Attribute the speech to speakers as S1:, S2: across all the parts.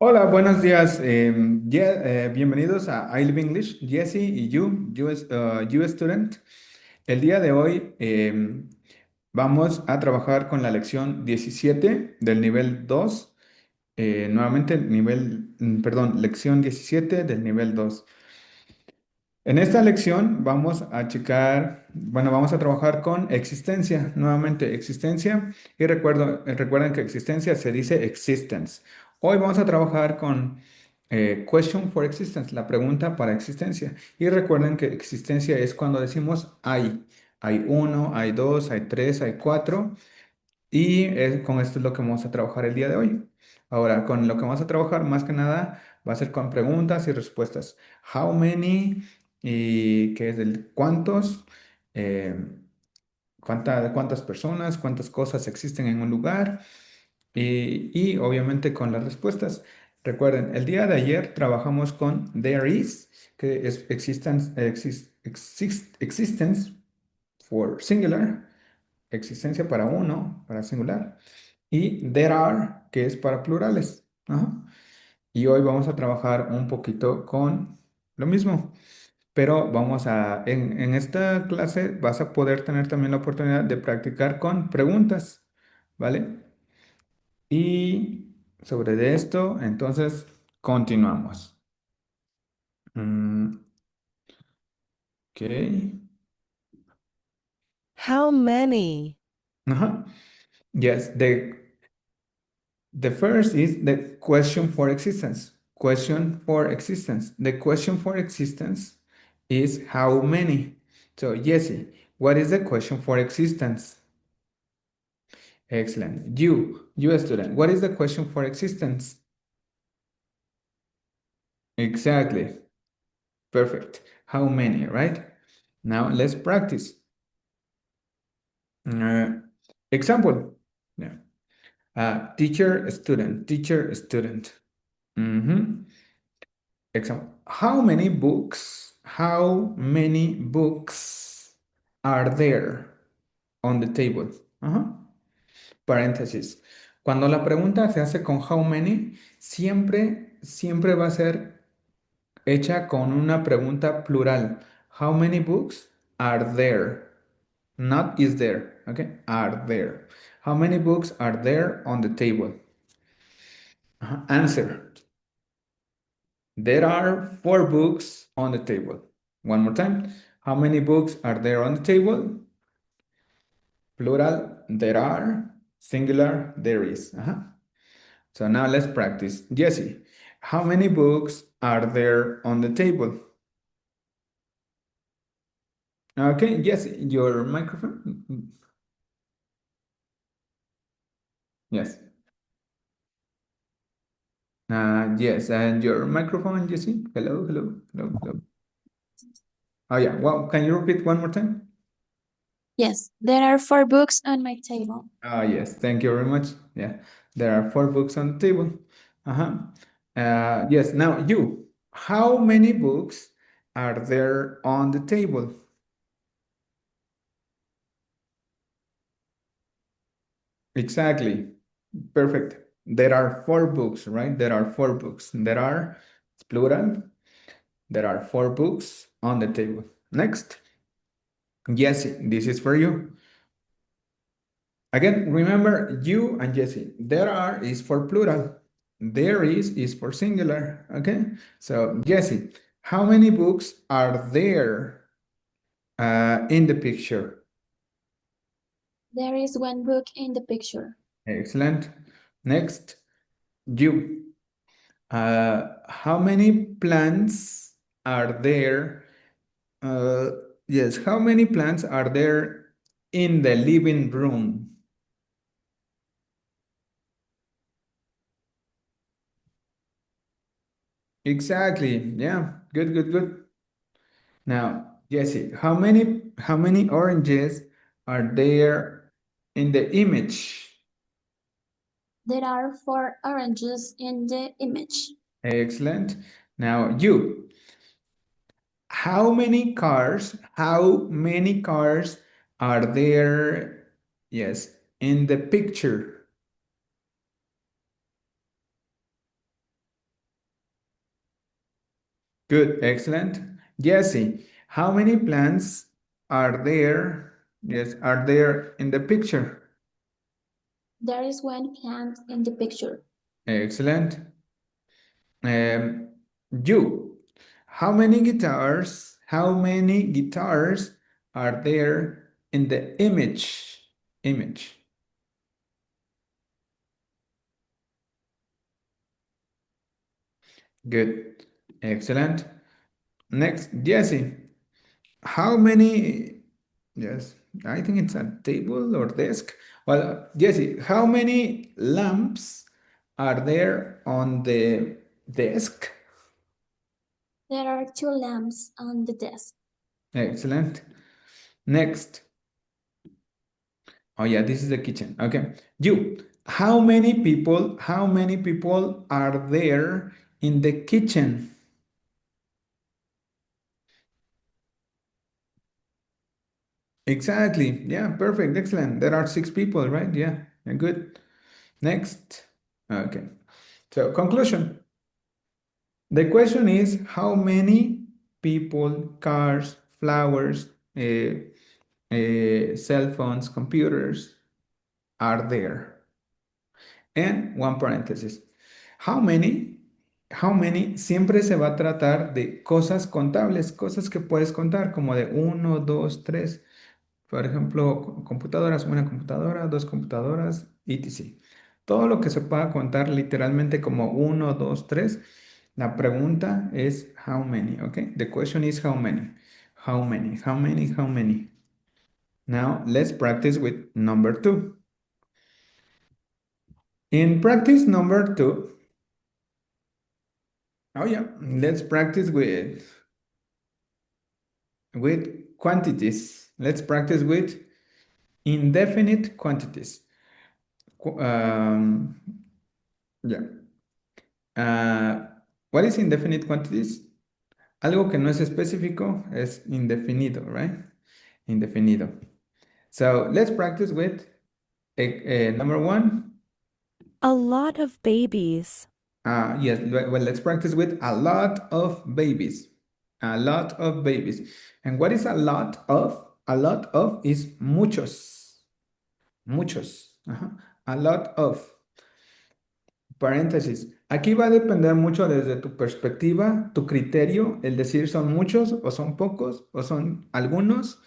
S1: Hola, buenos días. Bienvenidos a I Live English, Jesse y you student. El día de hoy vamos a trabajar con la lección 17 del nivel 2. Nuevamente, lección 17 del nivel 2. En esta lección vamos a vamos a trabajar con existencia, nuevamente existencia, y recuerden que existencia se dice existence. Hoy vamos a trabajar con question for existence, la pregunta para existencia. Y recuerden que existencia es cuando decimos hay. Hay uno, hay dos, hay tres, hay cuatro. Y con esto es lo que vamos a trabajar el día de hoy. Ahora, con lo que vamos a trabajar más que nada va a ser con preguntas y respuestas. How many y qué es el cuántos, eh, cuántas personas, cuántas cosas existen en un lugar y obviamente con las respuestas. Recuerden, el día de ayer trabajamos con there is, que es existence for singular, existencia para uno, para singular, y there are, que es para plurales. Ajá. Y hoy vamos a trabajar un poquito con lo mismo, pero en esta clase vas a poder tener también la oportunidad de practicar con preguntas, ¿vale? Y sobre de esto, entonces, continuamos. Mm, ok.
S2: How many?
S1: Ajá. Yes, the first is the question for existence. Question for existence. The question for existence is how many. So, Jesse, what is the question for existence? Excellent. You student, what is the question for existence? Exactly. Perfect. How many, right? Now let's practice. Uh, Example. Yeah. Teacher, student, teacher, student. Mhm. Example. How many books are there on the table? Ajá. Paréntesis. Cuando la pregunta se hace con how many, siempre va a ser hecha con una pregunta plural. How many books are there? Not is there, okay? Are there. How many books are there on the table? Answer. There are 4 books on the table. One more time. How many books are there on the table? Plural, there are. Singular, there is. So now let's practice. Jesse, how many books are there on the table? Okay, Jesse, your microphone. Yes. Yes, and your microphone, Jesse. Hello, hello, hello, hello. Oh yeah. Well, can you repeat one more time?
S3: Yes, there are 4 books on my table.
S1: Yes, thank you very much. Yeah, there are 4 books on the table. Uh-huh. Yes, now you, how many books are there on the table? Exactly. Perfect. There are 4 books, right? There are 4 books. It's plural. There are 4 books on the table. Next. Jesse, this is for you. Again, remember you and Jesse. There are is for plural. There is for singular. Okay. So Jesse, how many books are there in the picture?
S3: There is 1 book in the picture.
S1: Excellent. Next, you. How many plants are there? Uh, yes, how many plants are there in the living room? Exactly. Yeah. Good, good, good. Now, Jesse, how many oranges are there in the image?
S3: There are 4 oranges in the image.
S1: Excellent. Now, you, how many cars are there, yes, in the picture? Good, excellent. Jesse, how many plants are there? Yes, are there in the picture?
S3: There is one plant in the picture.
S1: Excellent. Um, you, how many guitars are there in the image? Good, excellent. Next, Jesse, how many, yes, I think it's a table or desk. Well, Jesse, how many lamps are there on the desk?
S3: There are two lamps on the desk.
S1: Excellent. Next. Oh yeah, this is the kitchen. Okay. You, how many people are there in the kitchen? Exactly. Yeah, perfect. Excellent. There are 6 people, right? Yeah, good. Next. Okay. So, conclusion. The question is how many people, cars, flowers, cell phones, computers are there? And one paréntesis. How many? How many siempre se va a tratar de cosas contables, cosas que puedes contar, como de uno, dos, tres. Por ejemplo, computadoras, una computadora, dos computadoras, etc. Todo lo que se pueda contar literalmente como uno, dos, tres. La pregunta es how many, ¿ok? The question is how many. How many, how many, how many. Now let's practice with number 2. In practice number 2, oh yeah, let's practice with quantities. Let's practice with indefinite quantities. Yeah. Uh, what is indefinite quantities? Algo que no es específico es indefinido, right? Indefinido. So let's practice with number 1.
S2: A lot of babies.
S1: Yes, well, let's practice with a lot of babies. A lot of babies. And what is a lot of? A lot of is muchos. Muchos. Ajá. A lot of. Paréntesis. Aquí va a depender mucho desde tu perspectiva, tu criterio, el decir son muchos o son pocos o son algunos.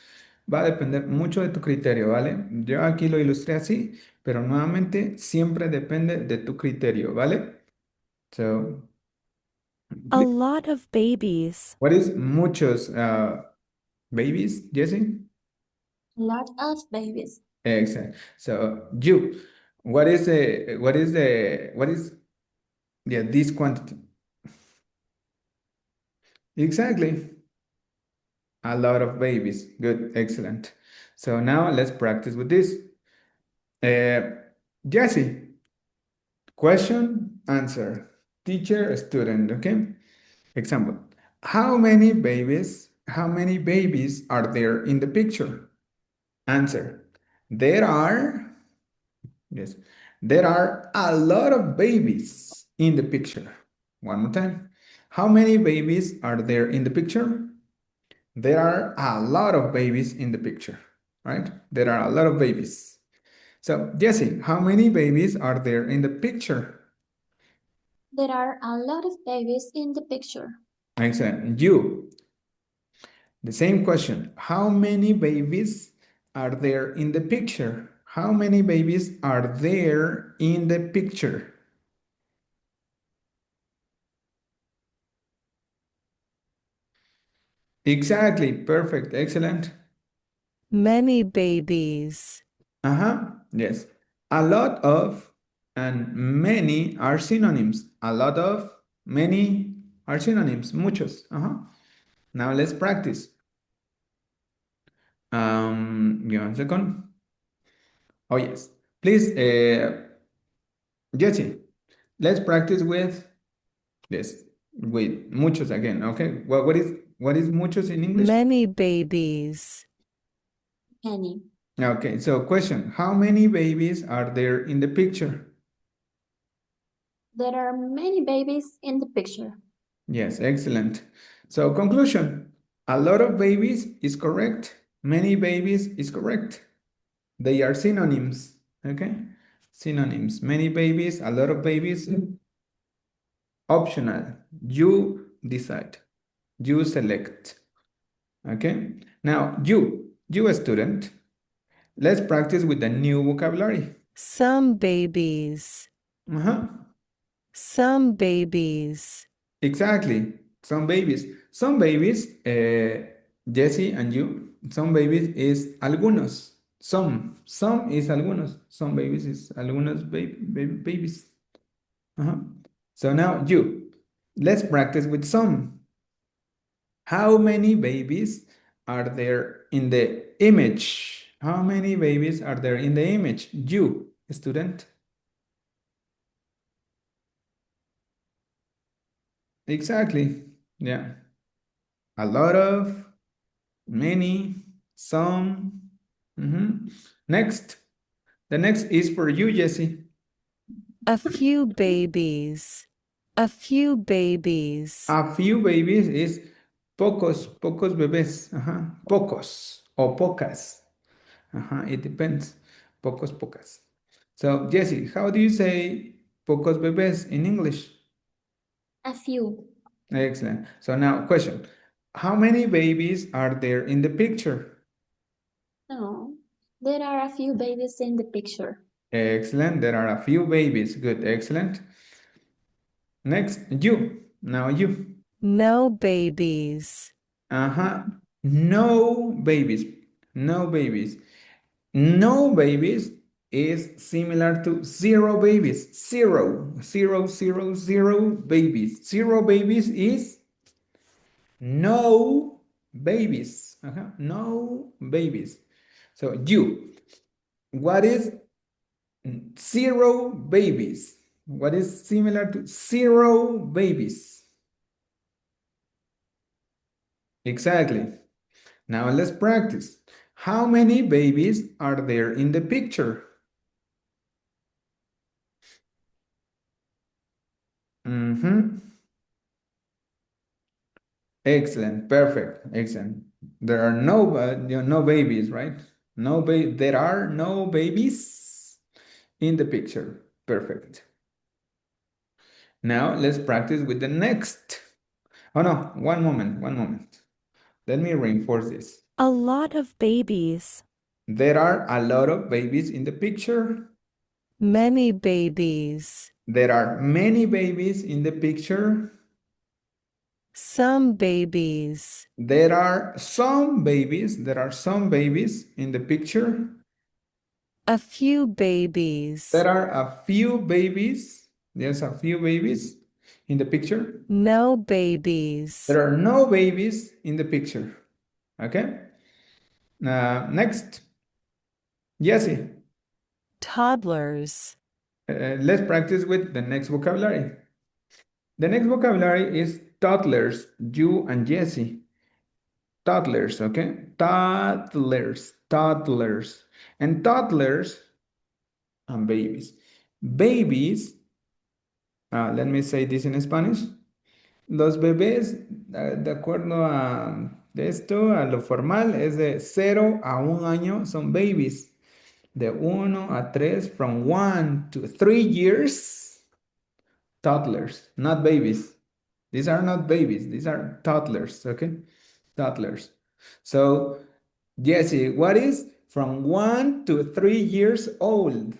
S1: Va a depender mucho de tu criterio, ¿vale? Yo aquí lo ilustré así, pero nuevamente siempre depende de tu criterio, ¿vale? So,
S2: A lot of babies.
S1: what is muchos babies, Jesse?
S3: A lot of babies.
S1: Excellent. So you, what is yeah, this quantity? Exactly. A lot of babies. Good, excellent. So now let's practice with this. Uh, Jesse, question, answer. Teacher, student, okay? Example. How many babies are there in the picture? Answer. There are, yes, there are a lot of babies in the picture. One more time. How many babies are there in the picture? There are a lot of babies in the picture, right? There are a lot of babies. So, Jesse, how many babies are there in the picture?
S3: There are a lot of babies in the picture.
S1: Excellent. You, the same question. How many babies are there in the picture? How many babies are there in the picture? Exactly. Perfect. Excellent.
S2: Many babies.
S1: Yes. A lot of and many are synonyms. A lot of, many are synonyms. Muchos. Now let's practice. Give me a second. Oh, yes. Please, Jesse, let's practice with this, with muchos again. Okay. What is muchos in English?
S2: Many babies.
S3: Many.
S1: Okay. So, question: how many babies are there in the picture?
S3: There are many babies in the picture.
S1: Yes, excellent. So conclusion, a lot of babies is correct. Many babies is correct. They are synonyms, okay? Synonyms. Many babies, a lot of babies, optional. You decide. You select, okay? Now, you a student, let's practice with the new vocabulary.
S2: Some babies.
S1: Uh-huh.
S2: Some babies.
S1: Exactly. Some babies. Some babies, Jesse and you, some babies is algunos. Some is algunos. Some babies is algunos babies. Uh-huh. So now you, let's practice with some. How many babies are there in the image? How many babies are there in the image? You, student. Exactly. Yeah. A lot of, many, some. Mhm. Next. The next is for you, Jesse.
S2: A few babies. A few babies.
S1: A few babies is pocos, pocos bebés. Ajá. Pocos o pocas. Ajá. It depends. Pocos, pocas. So, Jesse, how do you say pocos bebés in English?
S3: A few.
S1: Excellent. So now, question. How many babies are there in the picture?
S3: No. There are a few babies in the picture.
S1: Excellent. There are a few babies. Good. Excellent. Next, you. Now you.
S2: No babies.
S1: Uh-huh. No babies. No babies. No babies is similar to zero babies. Zero. Zero, zero, zero babies. Zero babies is no babies. Uh-huh. No babies. So you. What is zero babies? What is similar to zero babies? Exactly. Now let's practice. How many babies are there in the picture? Mm-hmm. Excellent. Perfect. Excellent. There are no babies, right? There are no babies in the picture. Perfect. Now let's practice with the next. Oh no, one moment, one moment. Let me reinforce this.
S2: A lot of babies.
S1: There are a lot of babies in the picture.
S2: Many babies.
S1: There are many babies in the picture.
S2: Some babies.
S1: There are some babies. There are some babies in the picture.
S2: A few babies.
S1: There are a few babies. There's a few babies in the picture.
S2: No babies.
S1: There are no babies in the picture. Okay. Next, Jesse.
S2: Toddlers.
S1: Let's practice with the next vocabulary. The next vocabulary is toddlers. You and Jesse. Toddlers. Okay. Toddlers. Toddlers. And toddlers and babies. Babies, let me say this in Spanish. Los bebés, de acuerdo a esto, a lo formal, es de 0 a 1 año, son babies. De 1 a 3, from 1 to 3 years, toddlers, not babies. These are not babies, these are toddlers, okay? Toddlers. So, Jesse, what is from 1 to 3 years old?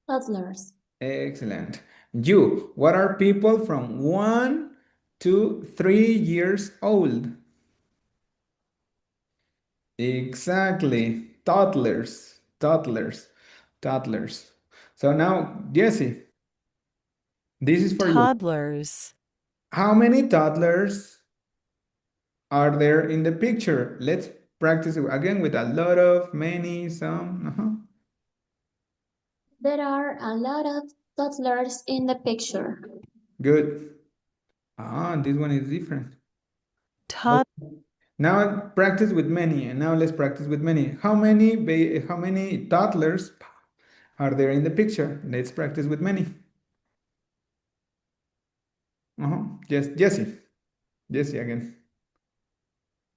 S3: Toddlers.
S1: Excellent. You, what are people from 1 to 3 years old? Exactly. Toddlers, toddlers, toddlers. So now, Jesse, this is for you.
S2: Toddlers.
S1: How many toddlers are there in the picture? Let's practice it again with a lot of, many, some.
S3: There are a lot of toddlers in the picture.
S1: Good. Ah, this one is different.
S2: Tod-
S1: Now practice with many, and now let's practice with many. How many toddlers are there in the picture? Let's practice with many. Yes, Jesse. Jesse again.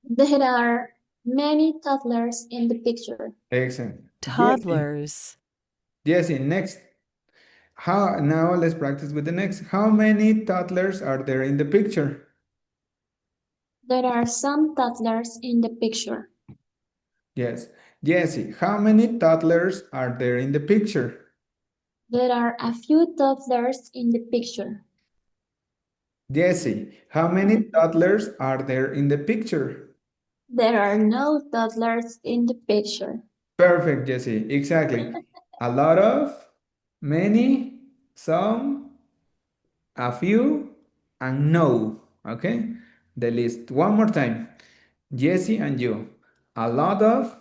S3: There are many toddlers in the picture.
S1: Excellent. Jesse.
S2: Toddlers.
S1: Jesse, next. How now let's practice with the next. How many toddlers are there in the picture?
S3: There are some toddlers in the picture.
S1: Yes. Jesse, how many toddlers are there in the picture?
S3: There are a few toddlers in the picture.
S1: Jesse, how many toddlers are there in the picture?
S3: There are no toddlers in the picture.
S1: Perfect, Jesse. Exactly. A lot of, many, some, a few, and no. Okay? The list. One more time. Jesse and you. A lot of,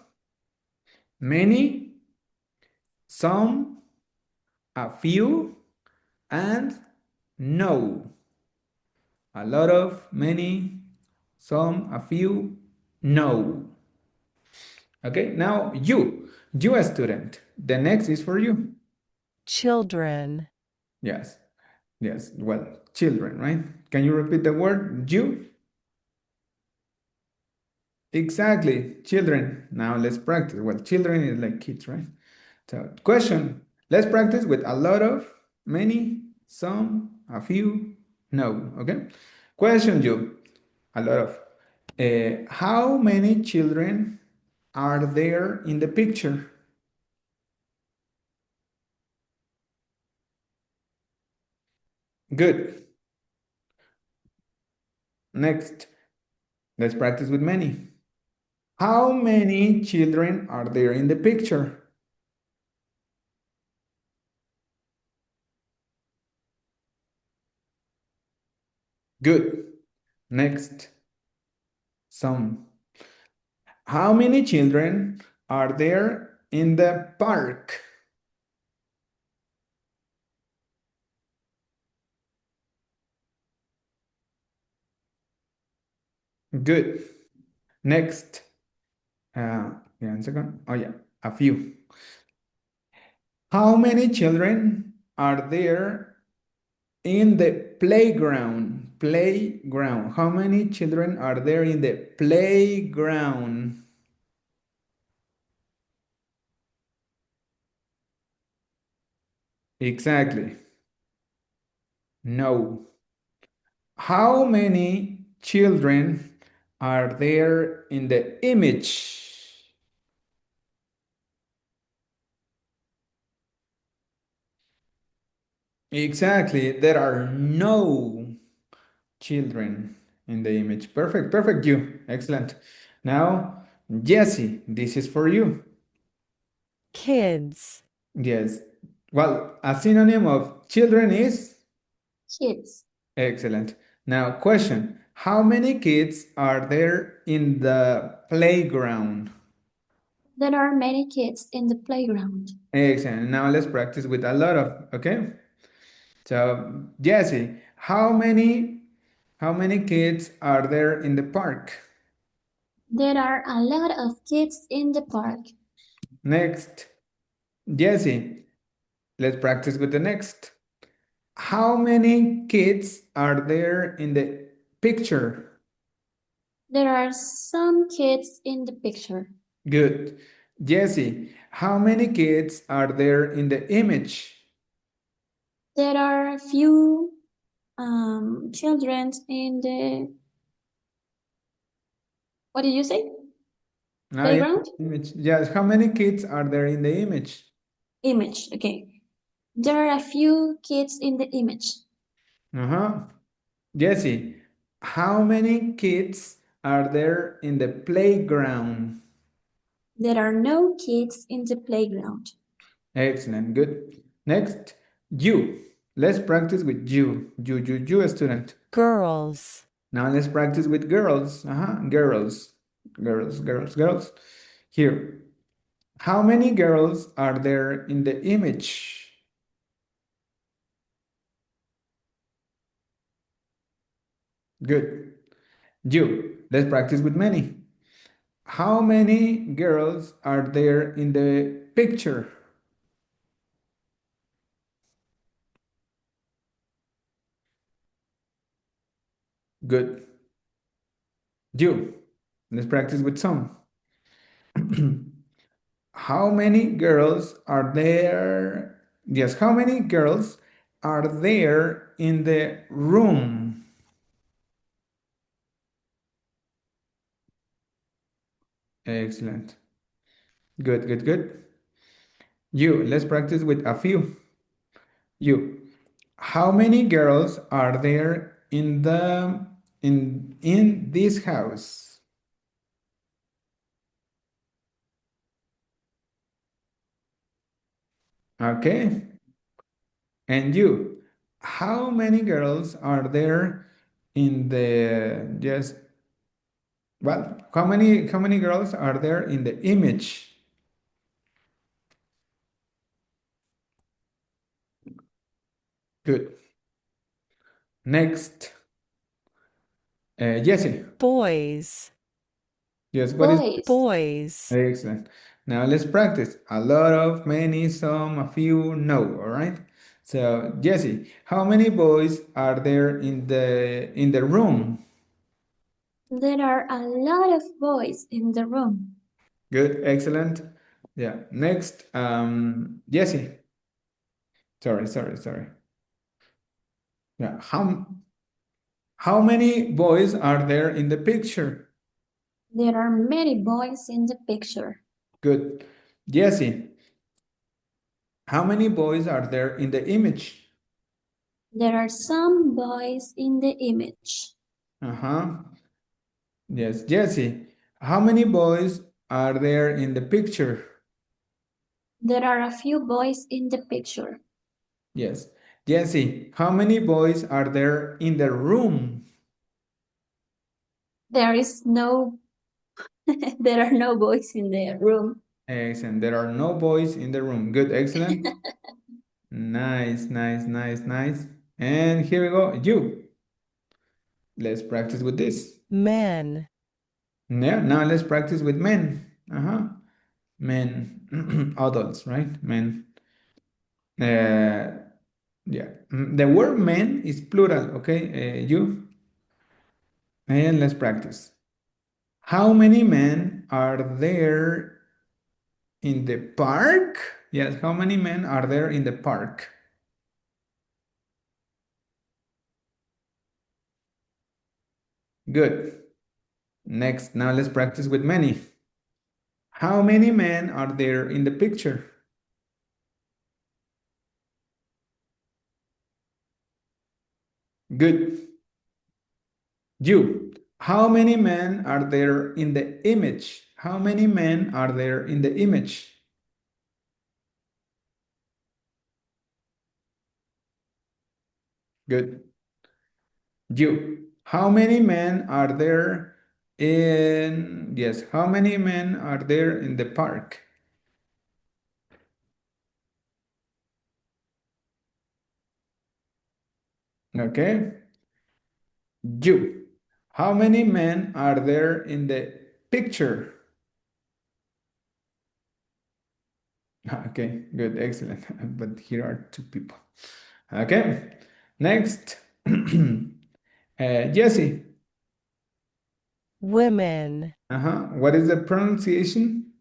S1: many, some, a few, and no. A lot of, many, some, a few, no. Okay, now you a student. The next is for you.
S2: Children.
S1: Yes, yes, well, children, right? Can you repeat the word you? Exactly, children. Now let's practice. Well, children is like kids, right? So, question. Let's practice with a lot of, many, some, a few, no. Okay. Question you. A lot of. How many children are there in the picture? Good. Next, let's practice with many. How many children are there in the picture? Good. Next, some. How many children are there in the park? Good. Next, yeah, 1 second. Oh, yeah, a few. How many children are there in the playground? Playground. How many children are there in the playground? Exactly. No. How many children are there in the image? Exactly. There are no children in the image. Perfect. Perfect. You. Excellent. Now, Jesse, this is for you.
S2: Kids.
S1: Yes. Well, a synonym of children is
S3: Kids.
S1: excellent. Now, question. How many kids are there in the playground?
S3: There are many kids in the playground.
S1: Excellent. Now let's practice with a lot of, okay? So, Jesse, how many kids are there in the park?
S3: There are a lot of kids in the park.
S1: Next, Jesse, let's practice with the next. How many kids are there in the picture?
S3: There are some kids in the picture.
S1: Good. Jesse, how many kids are there in the image?
S3: There are a few children in the, what did you say?
S1: Ah, yeah,
S3: Playground?
S1: image. Yes, how many kids are there in the image?
S3: Image, okay. There are a few kids in the image.
S1: Uh-huh. Jesse, how many kids are there in the playground?
S3: There are no kids in the playground.
S1: Excellent, good. Next, you. Let's practice with you. You, a student.
S2: Girls.
S1: Now let's practice with girls. Girls. Girls. Here. How many girls are there in the image? Good. You. Let's practice with many. How many girls are there in the picture? Good. You. Let's practice with some. How many girls are there? Yes, how many girls are there in the room? Excellent. Good, good, good. You, let's practice with a few. You, how many girls are there in this house? Okay. And you, how many girls are there in the yes, well, how many girls are there in the image? Good. Next, Jesse.
S2: Boys.
S1: Yes, what is
S3: Boys.
S2: Boys.
S1: excellent. Now let's practice. A lot of, many, some, a few, no, all right? So, Jesse, how many boys are there in the room?
S3: There are a lot of boys in the room.
S1: Good, excellent. Yeah. Next, Jesse. Sorry. Yeah. How many boys are there in the picture?
S3: There are many boys in the picture.
S1: Good. Jesse, how many boys are there in the image?
S3: There are some boys in the image.
S1: Uh-huh. Yes, Jesse, how many boys are there in the picture?
S3: There are a few boys in the picture.
S1: Yes. Jesse, how many boys are there in the room?
S3: There is no there are no boys in the room.
S1: Excellent. There are no boys in the room. Good, excellent. Nice. And here we go. You. Let's practice with this.
S2: Men.
S1: Now let's practice with men. Uh-huh. Men, adults, right? Men. Yeah. The word men is plural, okay? You. And let's practice. How many men are there in the park? Yes, how many men are there in the park? Good. Next, now let's practice with many. How many men are there in the picture? Good. You. How many men are there in the image? How many men are there in the image? Good. You. How many men are there yes, how many men are there in the park? Okay. You. How many men are there in the picture? Okay, good, excellent. But here are two people. Okay. Next. Jesse.
S2: Women.
S1: What is the pronunciation?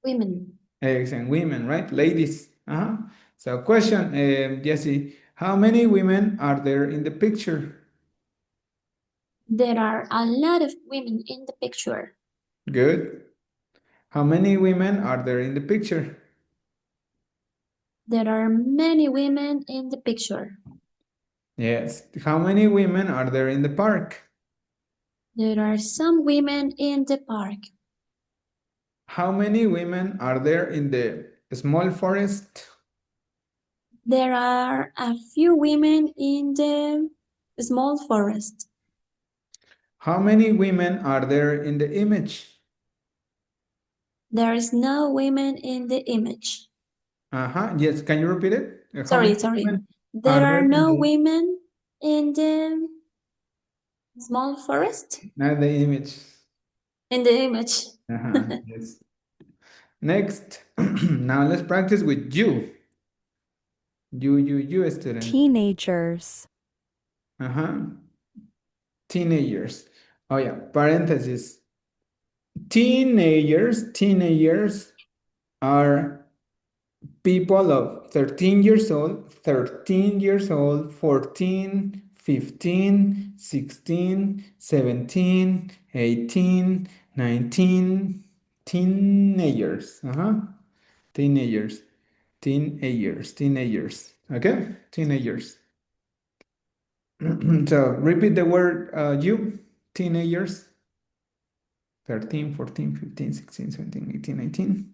S3: Women.
S1: Excellent. Women, right? Ladies. So question, Jesse, how many women are there in the picture?
S3: There are a lot of women in the picture.
S1: Good. How many women are there in the picture?
S3: There are many women in the picture.
S1: Yes. How many women are there in the park?
S3: There are some women in the park.
S1: How many women are there in the small forest?
S3: There are a few women in the small forest.
S1: How many women are there in the image?
S3: There is no women in the image.
S1: Yes, can you repeat it? How many
S3: Sorry.
S1: women
S3: There
S1: are
S3: are
S1: there in
S3: no
S1: the,
S3: women in the small forest.
S1: not the image?
S3: In the image.
S1: Yes. Next, now let's practice with you. You, student.
S2: Teenagers.
S1: Uh-huh. Teenagers. Oh yeah, parenthesis. Teenagers are people of 13 years old, 14, 15, 16, 17, 18, 19, teenagers. Teenagers. Teenagers. Okay? Teenagers. So repeat the word you, teenagers. 13, 14, 15, 16, 17, 18, 19.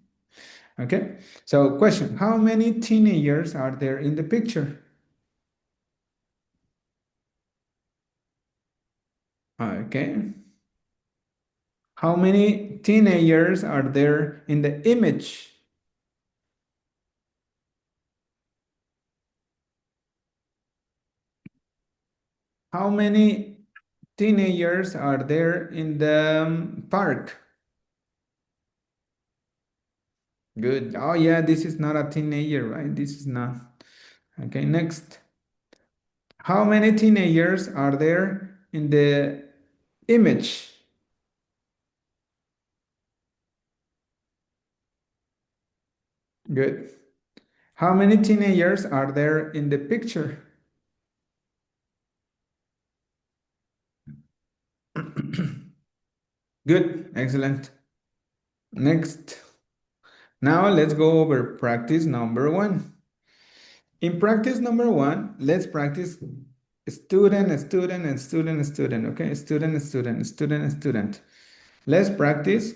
S1: Okay, so question, how many teenagers are there in the picture? Okay, how many teenagers are there in the image? How many teenagers are there in the park? Good. Oh yeah, this is not a teenager, right? This is not. Okay, next. How many teenagers are there in the image? Good. How many teenagers are there in the picture? Good, excellent. Next. Now let's go over practice number one. In practice number one, let's practice student, okay? Student. Let's practice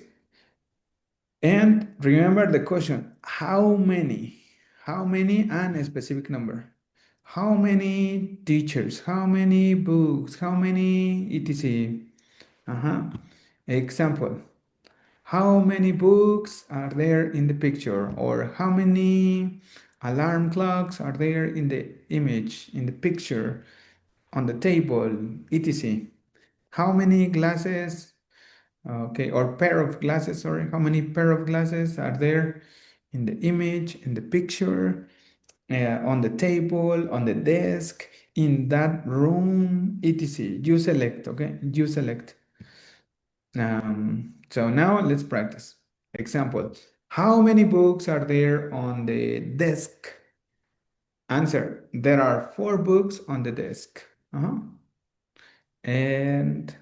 S1: and remember the question, how many? How many and a specific number? How many teachers? How many books? How many etc.? Example. How many books are there in the picture? Or how many alarm clocks are there in the image, in the picture, on the table, etc. How many glasses, okay, or pair of glasses, sorry, how many pair of glasses are there in the image, in the picture, on the table, on the desk, in that room, etc. You select, okay? You select. So now let's practice. Example, how many books are there on the desk? Answer, there are 4 books on the desk. And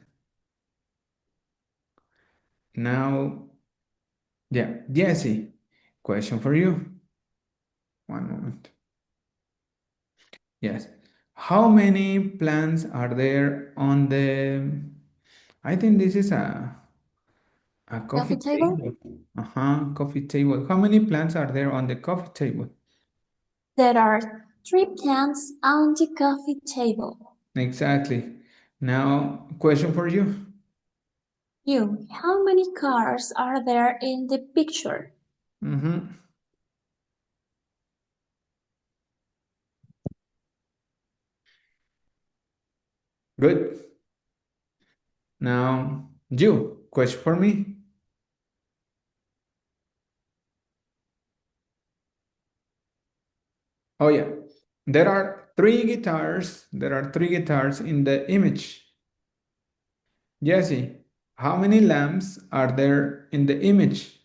S1: now, yeah, Jesse, question for you. One moment. Yes. How many plants are there on the, I think this is a
S3: Coffee
S1: coffee
S3: table?
S1: table. Coffee table. How many plants are there on the coffee table?
S3: There are three plants on the coffee table.
S1: Exactly. Now, question for you.
S3: You, how many cars are there in the picture?
S1: Mhm. Good. Now, you, question for me. Oh, yeah. There are 3 guitars. There are 3 guitars in the image. Jesse, how many lamps are there in the image?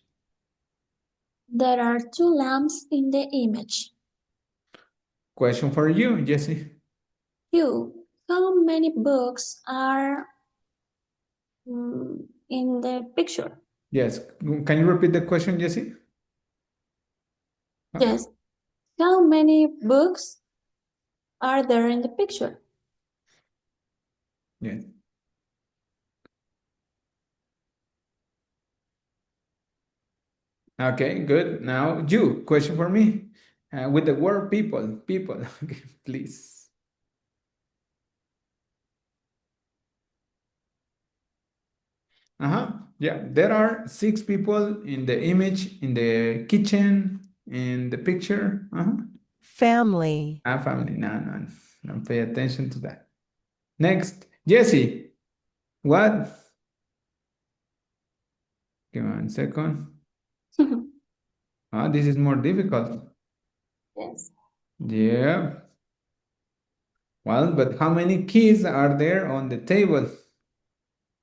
S3: There are two lamps in the image.
S1: Question for you, Jesse.
S3: You, how many books are in the picture?
S1: Yes. Can you repeat the question, Jesse?
S3: Yes. How many books are there in the picture?
S1: Yes. Okay, good. Now, you, question for me. With the word people, people, okay, please. Yeah, there are 6 people in the image, in the kitchen, in the picture.
S2: Family.
S1: Family. No, no, don't pay attention to that. Next, Jesse. What? Give me 1 second. This is more difficult.
S3: Yes.
S1: Yeah. Well, but how many keys are there on the table?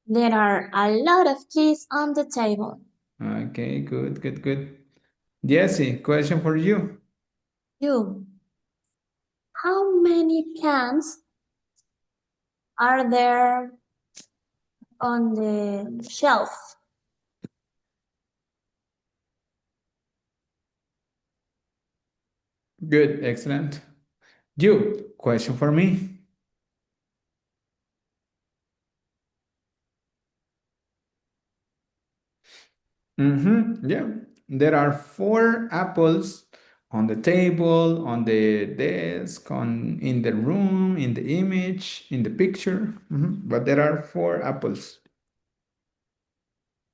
S3: There are a lot of keys on the table.
S1: Okay, good, good, good. Jesse, question for you.
S3: You. How many cans are there on the shelf?
S1: Good, excellent. You, question for me. Yeah, there are four apples on the table, on the desk, on in the room, in the image, in the picture. But there are four apples.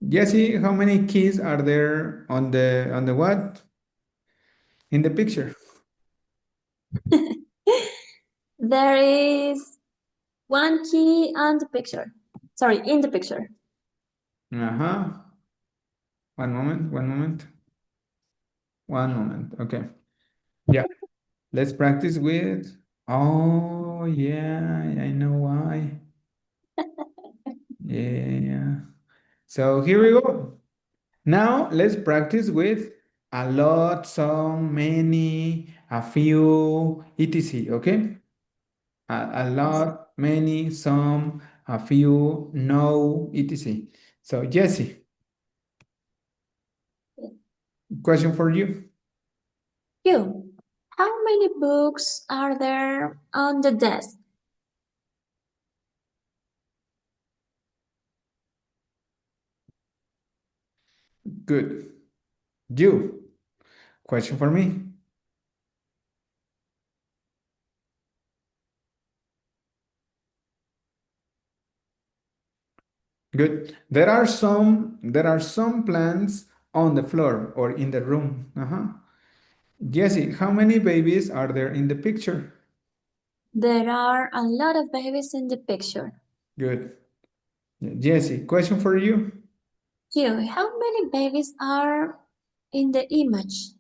S1: Jesse, how many keys are there on the what? In the picture.
S3: There is one key on the picture. Sorry, in the picture.
S1: Uh-huh. One moment, one moment, one moment. Okay. Yeah. Let's practice with. Oh, yeah, I know why. Yeah. So here we go. Now let's practice with a lot, some, many, a few, etc. Okay? A
S3: Yes.
S1: lot, many, some, a few, no, etc. So Jesse, question for you.
S3: You. How many books are there on the desk?
S1: Good. You, question for me. Good. There are some plants on the floor or in the room. Jesse, how many babies are there in the picture?
S3: There are a lot of babies in the picture.
S1: Good. Jesse, question for you.
S3: You. How many babies are in the image?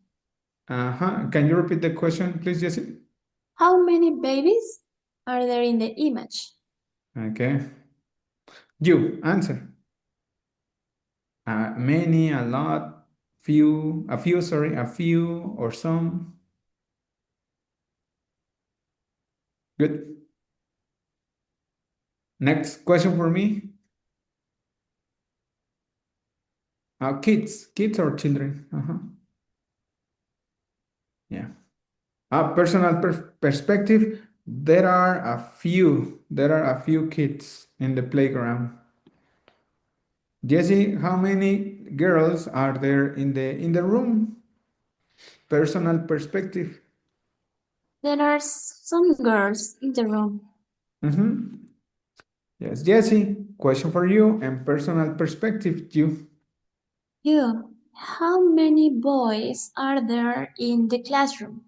S1: Can you repeat the question, please, Jesse?
S3: How many babies are there in the image?
S1: Okay. You, answer. Many, a lot, sorry, a few or some. Good. Next question for me. Kids or children? Yeah. Personal perspective. There are a few kids in the playground. Jesse, how many girls are there in the room? Personal perspective.
S3: There are some girls in the room.
S1: Mhm. Yes, Jesse, question for you and personal perspective, you.
S3: You. How many boys are there in the classroom?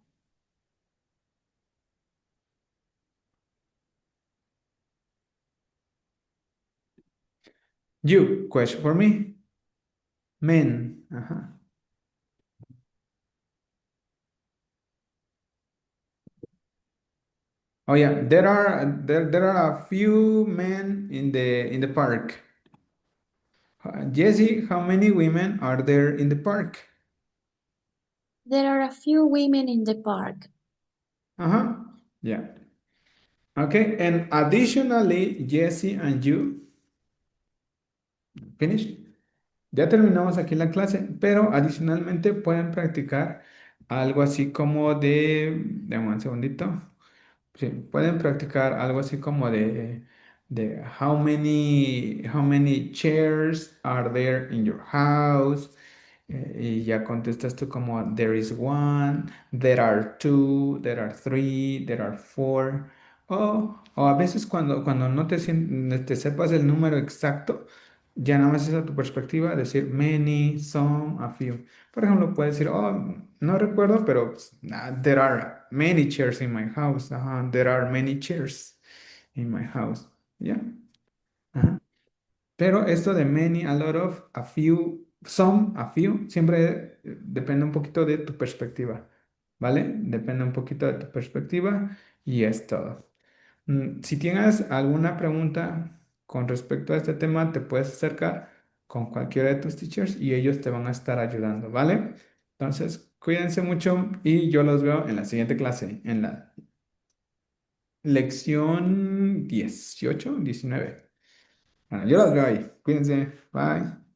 S1: You, question for me. Men. Oh yeah, there are a few men in the park. Jesse, how many women are there in the park?
S3: There are a few women in the park.
S1: Uh-huh. Yeah. Okay, and additionally, Jesse and you, finished. Ya terminamos aquí la clase, pero adicionalmente pueden practicar algo así como dame un segundito. Sí, pueden practicar algo así como de how many chairs are there in your house? Y ya contestas tú como there is one, there are two, there are three, there are four. O a veces cuando no te sepas el número exacto, ya nada más es a tu perspectiva decir many, some, a few. Por ejemplo, puedes decir, oh, no recuerdo, pero pues, there are many chairs in my house. There are many chairs in my house. ¿Ya? Ajá. Pero esto de many, a lot of, a few, some, a few, siempre depende un poquito de tu perspectiva, ¿vale? Depende un poquito de tu perspectiva y es todo. Si tienes alguna pregunta con respecto a este tema, te puedes acercar con cualquiera de tus teachers y ellos te van a estar ayudando, ¿vale? Entonces, cuídense mucho y yo los veo en la siguiente clase, en la lección 18, 19. Bueno, yo los veo ahí. Cuídense. Bye.